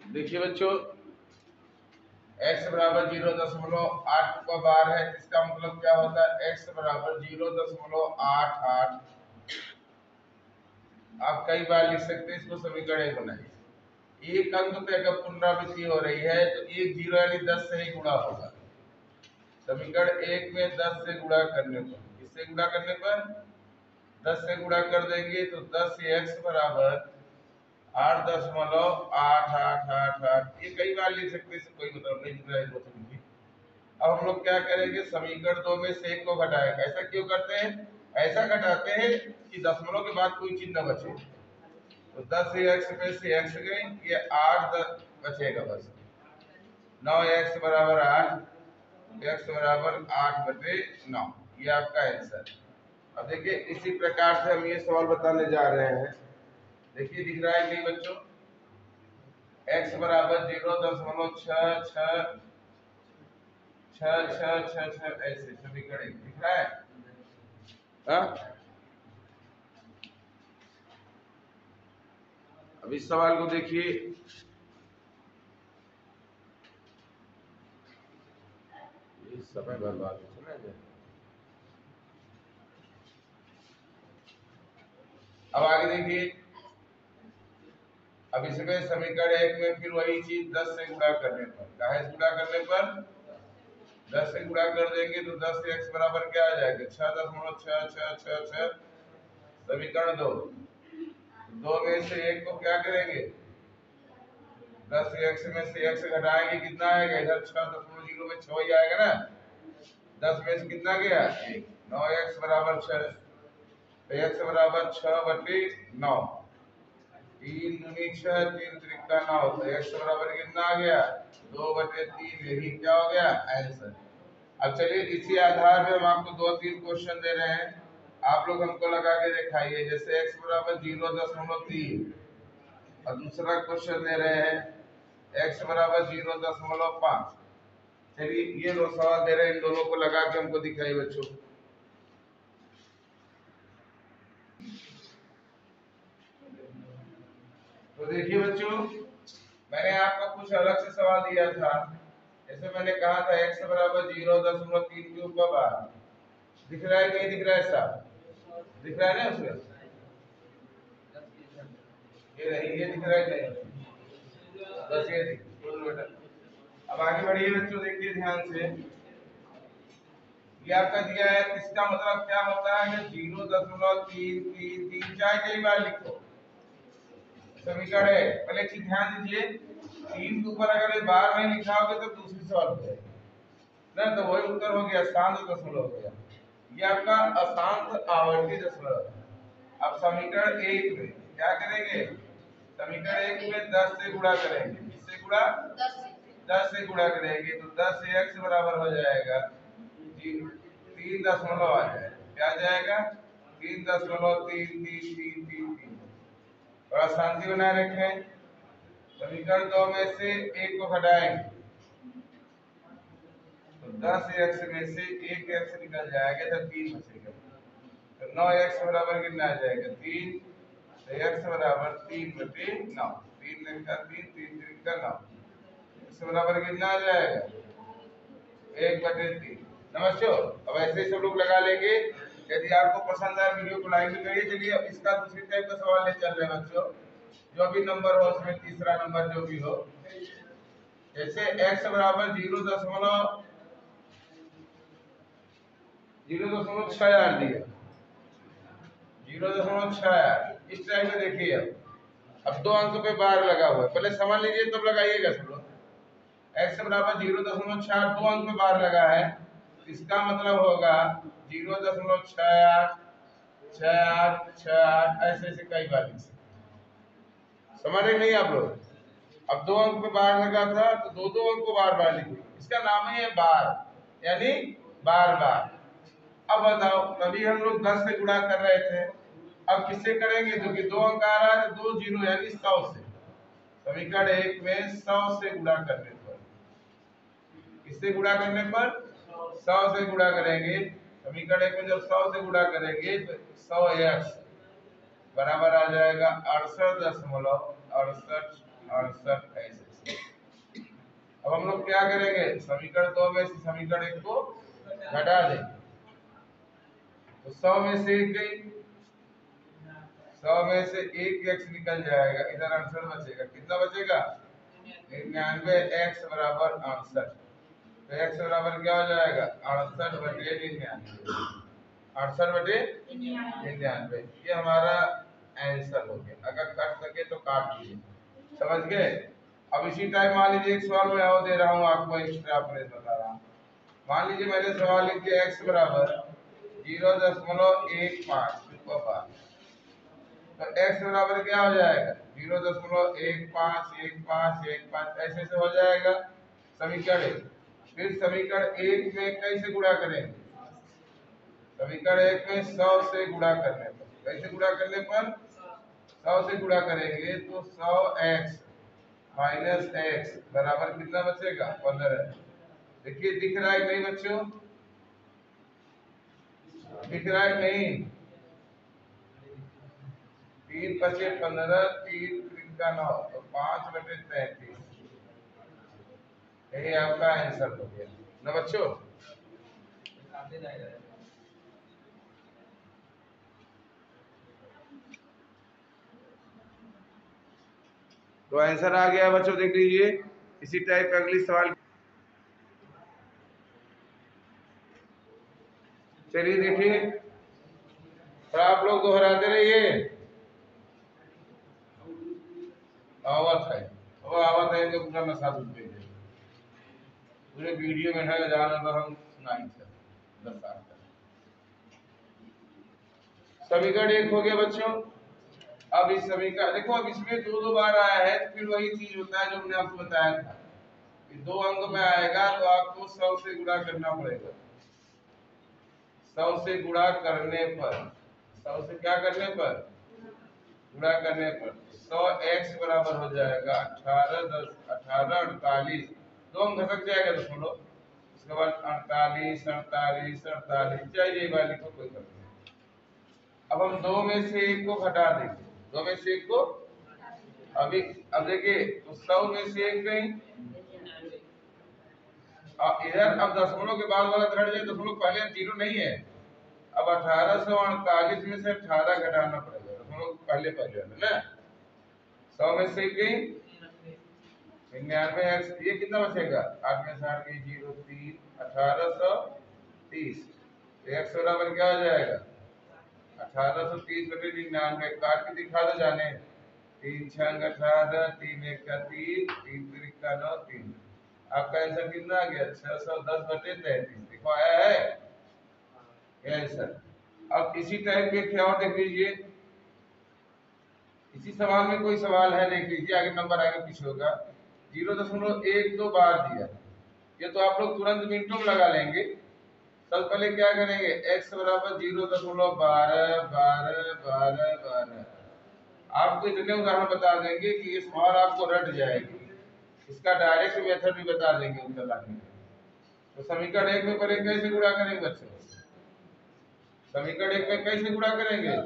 देखिए बच्चों, x बराबर 0.8 का बार है, इसका मतलब क्या होता है x बराबर 0.88। आप कई बार लिख सकते हैं इसको, समीकरण एक बनाइए। एक अंक पे अगर पुनरावृत्ति हो रही है तो एक जीरो यानी 10 से ही गुणा होगा। समीकरण एक में 10 से गुणा करने पर, किससे गुणा करने पर 10 से गुणा कर देंगे तो 10 से x बराबर 8.8888। ये कई बार लिख सकते हैं, इससे कोई मतलब नहीं दिख रहा है। अब हम लोग क्या करेंगे, समीकरण 2 में से 1 को घटाएंगे। ऐसा क्यों करते हैं? ऐसा घटाते हैं कि दशमलव के बाद कोई चिन्ह न बचे। तो 10 से x में से x गए, ये 8 बचेगा बस। 9x बराबर 8, x बराबर 8/9, ये आपका आंसर। अब देखिए इसी प्रकार से हम ये सवाल बताने जा रहे हैं। देखिए दिख रहा है नहीं बच्चों, x बराबर 0.66 ऐसे समीकरण दिख रहा है। अब इस सवाल को देखिए, इस समय बर्बाद सुना जाए। अब आगे देखिए, अब इसमें समीकरण एक में फिर वही चीज 10 से गुणा करने पर, काहे से गुणा करने पर 10 से गुणा कर देंगे तो 10 से x बराबर क्या आ जाएगा 6.6666। समीकरण 2 में से 1 को क्या करेंगे, 10 से x में से x घटाएंगे, कितना आएगा इधर 6.0 में 6 ही आएगा ना। 10 में से कितना गया 9x बराबर 6, तो x बराबर 6/9। 3 दूनी 6, 3 त्रिका 9, तो x बराबर कितना आ गया 2/3। यही क्या हो गया आंसर। अब चलिए इसी आधार पे हम आपको 2-3 क्वेश्चन दे रहे हैं, आप लोग हमको लगा के दिखाइए। जैसे x बराबर 0.3 और दूसरा क्वेश्चन दे रहे हैं x बराबर 0.5। चलिए ये दो सवाल दे रहे हैं, इन दोनों को लगा के हमको दिखाइए बच्चों। तो देखिए बच्चों, मैंने आपको कुछ अलग से सवाल दिया था। जैसे मैंने कहा था x बराबर 0.3 के ऊपर बार दिख रहा है, नहीं दिख रहा है साहब? दिख रहा है ना उसमें, ये नहीं, ये दिख रहा है नहीं, बस ये बेटा। अब आगे बढ़िए बच्चों, देखिए ध्यान से, ये आपका दिया है, इसका मतलब क्या होता है कि 0.333 चाहे कई बार लिखो समीकरण है। पहले एक चीज ध्यान दीजिए, 3 के ऊपर अगर बार नहीं लिखा होगा तो दूसरी सवाल हो जाएगी ना, तो वही उत्तर हो गया, शांत दशमलव हो गया। ये आपका अशांत आवर्ती दशमलव है। अब समीकरण 1 में क्या करेंगे, समीकरण 1 में 10 से गुणा करेंगे। किससे गुणा? 10 से गुणा करेंगे तो 10 से x बराबर हो जाएगा 3 दशमलव आ जाएगा। क्या आ जाएगा 3.3333। थोड़ा शांति बनाए रखें। समीकरण 2 में से 1 को घटाएंगे तो 10x में से 1x निकल जाएगा तो 3 बचेगा। तो 9x बराबर कितना आ जाएगा 3, तो x बराबर 3/9। 3 का 3, 3 का 9, x बराबर कितना आ जाएगा 1/3। नमस्ते। अब ऐसे ही सब लोग लगा लेंगे। यदि आपको पसंद आए वीडियो को लाइक भी करिए। चलिए अब इसका दूसरी टाइप का सवाल ले चल रहे हैं बच्चों, जो भी नंबर हो उसमें तीसरा नंबर जो भी हो। जैसे x बराबर 0.68 दिया, 0.68 इस टाइप में। देखिए अब 2 अंक पे बार लगा हुआ है, पहले समझ लीजिए तब लगाइएगा सब लोग। x बराबर 0.68 2 अंक पे बार लगा है, इसका मतलब होगा 0.68 68 68 ऐसे ऐसे कई बार लिख सकते। समझ रहे नहीं आप लोग? अब 2 अंक पे बार लगा था तो 2 अंक को बार बार लिखिए, इसका नाम ही है बार। यानी बार बार। अब बताओ, तभी हम लोग 10 से गुणा कर रहे थे, अब किससे करेंगे? जो कि 2 अंक आ रहा है, 2 जीरो यानी 100 से। समीकरण 1 में 100 से गुणा करने पर, किससे गुणा करने पर? 100 से गुणा करेंगे। समीकरण 1 में जब 100 से गुणा करेंगे तो 100x बराबर आ जाएगा 68.68 ऐसे। अब हम लोग क्या करेंगे? समीकरण 2 में से समीकरण 1 को घटा देंगे, तो 100 में से 1 गई, 100 में से 1 x निकल जाएगा, इधर 68 बचेगा। कितना बचेगा? 99। x बराबर 68, तो x बराबर क्या हो जाएगा? 68/99। 68/99, ये हमारा आंसर हो गया। अगर काट सके तो काट लीजिए, समझ गए? अब इसी टाइम मान लीजिए एक सवाल मैं और दे रहा हूँ आपको, एक्स्ट्रा ऑपरेशन बता रहा हूँ। मान लीजिए मैंने सवाल लिख दिया x बराबर 0.15, तो x बराबर क्या हो जाएगा? 0.151515 ऐसे से हो जाएगा समीकरण 1। फिर समीकरण 1 में कैसे गुणा करेंगे? समीकरण 1 में 100 से गुणा करने पर, कैसे गुणा करने पर? 100 से गुणा करेंगे तो 100x माइनस x बराबर कितना बचेगा? 15। देखिए दिख रहा है नहीं बच्चों? दिख रहा है नहीं? 3 पचे 15, 3 त्रिका 9, तो 5/33। यही आपका आंसर हो गया ना बच्चों? तो आंसर आ गया बच्चों, देख लीजिए। इसी टाइप का अगली सवाल, चलिए देखिए, और आप लोग दोहराते रहिए। आवत है, वो आवत है, इनको पूरा नशा दूध दे दे। पूरे वीडियो में है जाना तो हम सुनाई थे 10 साल तक। समीकरण 1 हो गया बच्चों। अब इस समीकरण देखो, अब इसमें 2 बार आया है, तो फिर वही चीज होता है जो हमने आपको बताया था कि 2 अंक में आएगा तो आपको 100 से गुणा करना पड़ेगा। 100 से गुणा करने पर, 100 से क्या करने पर? गुणा करने पर 100x बराबर हो जाएगा 18 2 अंक घसक जाएगा तो छोड़ो, उसके बाद 48 48 48 चाहिए वाली को कोई कर नहीं। अब हम 2 में से 1 को घटा देंगे, 2 में से 1 को, अभी अब देखिए तो 100 में से 1 गई, इधर अब दशमलव के बाद वाला घट जाए, दशमलव पहले जीरो नहीं है। अब 1848 में से 18 घटाना पड़ेगा, दशमलव पहले पहले वाला ना। 100 में से 1 गई 99x, ये कितना बचेगा? 8 में से 8 गई 0 3 1830, तो x बराबर क्या हो जाएगा? 1830/99। काट के दिखा दो जाने, 3 6 18, 3 1 3, 3 3 9 3। आपका आंसर कितना आ गया? 610/33। देखो आया है ये आंसर। अब इसी टाइप के क्या और देख लीजिए, इसी सवाल में कोई सवाल है, देख लीजिए, आगे नंबर आगे पीछे होगा। 0.12 बार दिया, ये तो आप लोग तुरंत मिनटों में लगा लेंगे। सबसे पहले क्या करेंगे? x बराबर 0.12 आपको इतने उदाहरण बता देंगे कि ये सवाल आपको रट जाएगी। इसका डायरेक्ट मेथड भी बता देंगे उत्तर लाने का। तो समीकरण 1 में पहले कैसे गुणा करेंगे बच्चों? समीकरण 1 में कैसे गुणा करेंगे?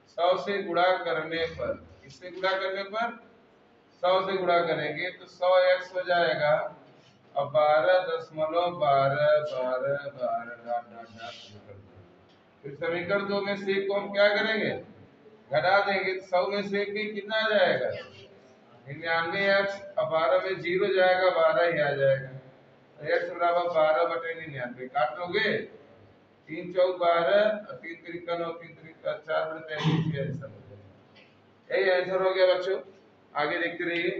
100 से गुणा करने पर, इससे गुणा करने पर 100 से गुणा करेंगे तो 100x हो जाएगा, अब 12.12 फिर समीकरण 2 में से 1 को हम क्या करेंगे? घटा देंगे, 100 में से 1 कितना आ जाएगा? 99x, अब 12 में 0 जाएगा, 12 ही आ जाएगा, तो x बराबर 12/99। काट लोगे, 3 4 12, 3 3 9, 3 3 4/33। ये आंसर हो गया, यही आंसर हो गया बच्चों। आगे देखते रहिए।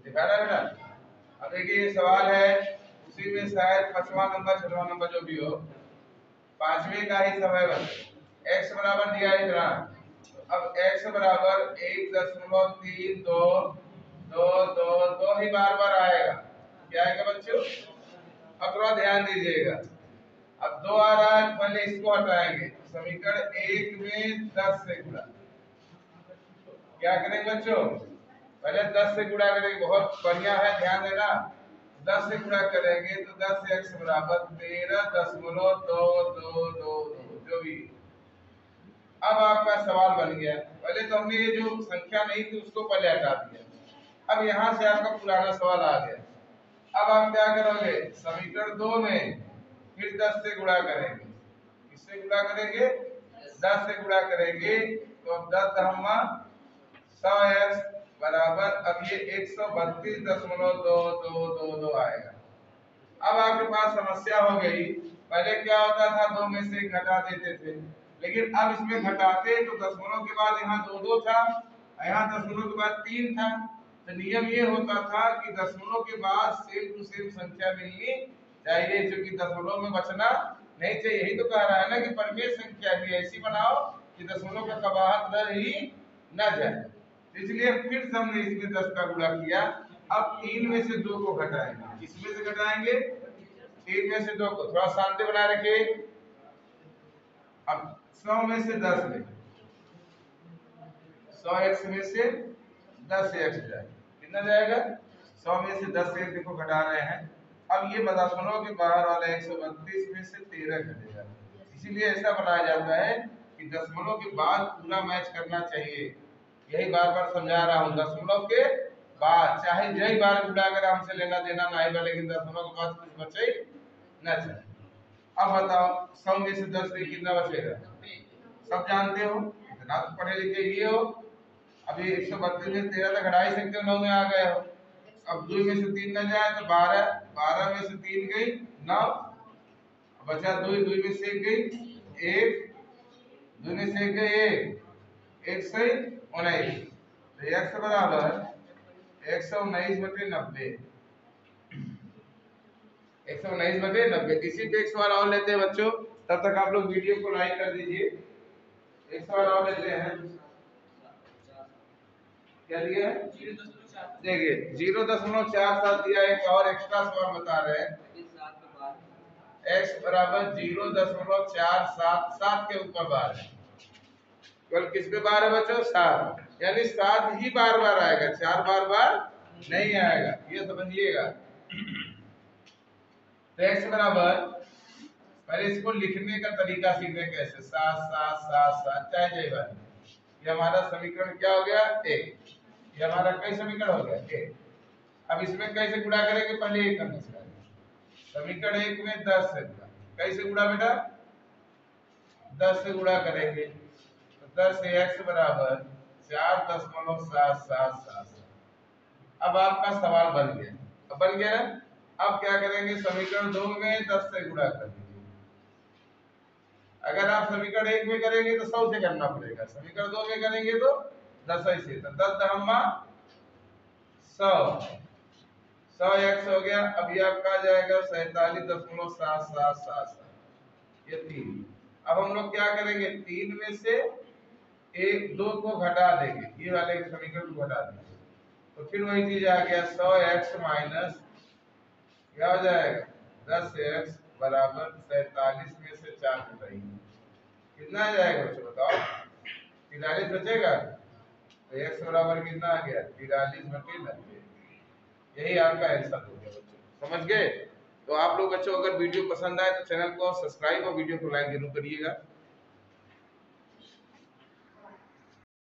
दिखा रहा है बेटा? अब देखिए ये सवाल है, उसी में शायद 5वां नंबर 6वां नंबर जो भी हो, 5वें का ही समय बन। x बराबर दिया है इतना, तो अब x बराबर 1.322 ही बार बार आएगा। क्या आएगा बच्चों? अब थोड़ा ध्यान दीजिएगा। अब 2 आ रहा है, पहले इसको हटाएंगे। समीकरण 1 में 10 से गुणा। क्या करेंगे बच्चों? पहले 10 से गुणा करेंगे। बहुत बढ़िया है, ध्यान देना। 10 से गुणा करेंगे तो 10 से x बराबर 13.2222 जो भी। अब आपका सवाल बन गया। पहले तो हमने ये जो संख्या नहीं थी उसको पहले हटा दिया। अब यहाँ से आपका पुराना सवाल आ गया। अब आप क्या करोगे? समीकरण 2 में फिर 10 से गुणा करेंगे। किससे गुणा करेंगे? 10 से गुणा करेंगे तो अब 10 दहम्मा 100x बराबर, अब ये 132.2222 आएगा। अब आपके पास समस्या हो गई। पहले क्या होता था, 2 में से घटा देते थे, लेकिन अब इसमें घटाते तो दशमलव के बाद यहाँ 2 था, यहाँ दशमलव के बाद 3 था। तो नियम ये होता था कि दशमलव के बाद सेम टू सेम संख्या मिलनी चाहिए, जो कि दशमलव में बचना नहीं चाहिए। यही तो कह रहा है ना कि परमेय संख्या भी ऐसी बनाओ कि दशमलव का कबाहत रह ही न जाए। इसलिए फिर से हमने इसमें 10 का गुणा किया। अब 3 में से 2 को घटाएंगे। किसमें से घटाएंगे? 3 में से 2 को। थोड़ा शांति बनाए रखिए। अब 100 में से 10 ले, 100x में से 10x जाए, कितना जाएगा? 100 में से 10 से देखो घटा रहे हैं। अब ये दशमलव के बाहर वाला 132 में से 13 घटेगा। इसीलिए ऐसा बनाया जाता है कि दशमलव के बाद पूरा मैच करना चाहिए। यही बार बार समझा रहा हूँ। दशमलव के बाद चाहे जय बार गुणा कर हमसे लेना देना ना है, लेकिन दशमलव के बाद कुछ बचे ना चाहे। अब बताओ 100 में से 10 से कितना बचेगा? सब जानते हो, इतना तो पढ़े लिखे ही हो। अभी 132 में 13 तक घटा ही सकते हो, 9 में आ गए हो। अब 2 में से 3 न जाए तो 12, 12 में से 3 गई 9, बचा 2, 2 में से 1 गई 1, 2 में से 1 गई 1 से 19। तो x बराबर 119/90, 119/90। इसी पे एक सवाल और लेते हैं बच्चों, तब तक आप लोग वीडियो को लाइक कर दीजिए। एक सवाल और लेते हैं। क्या दिया है? देखिए 0.47 दिया। एक और एक्स्ट्रा सवाल बता रहे हैं। x बराबर 0.477 के ऊपर बार है। केवल किस पे बार है बच्चों? 7, यानी 7 ही बार बार आएगा, 4 बार बार नहीं आएगा, ये समझिएगा। तो x बराबर, पहले इसको लिखने का तरीका सीखने कैसे। 7 7 7 7 चाहे जय बार। ये हमारा समीकरण क्या हो गया? 1। ये हमारा कई समीकरण हो गया 1। अब इसमें कैसे गुणा करेंगे? पहले 1 करना चाहिए। समीकरण 1 में 10 से गुणा। कैसे गुणा बेटा? 10 से गुणा करेंगे तो 10 से x बराबर 4.777। अब आपका सवाल बन गया। अब बन गया ना? अब क्या करेंगे? समीकरण 2 में 10 से गुणा कर दीजिए। अगर आप समीकरण 1 में करेंगे तो 100 से करना पड़ेगा, समीकरण 2 में करेंगे तो 10 से। तो 10 दहम्मा 100, 100x हो गया। अब ये आपका आ जाएगा 47.7777, ये 3। अब हम लोग क्या करेंगे? 3 में से 1 2 को घटा देंगे, ये वाले समीकरण को घटा देंगे तो फिर वही चीज आ गया। 100x माइनस क्या हो जाएगा? 10x बराबर 47 में से 4 घटाएंगे, कितना आ जाएगा बच्चों बताओ? 43 बचेगा। तो x बराबर कितना आ गया? 43/90। यही आपका आंसर हो गया बच्चों, समझ गए? तो आप लोग बच्चों अगर वीडियो पसंद आए तो चैनल को सब्सक्राइब और वीडियो को लाइक जरूर करिएगा।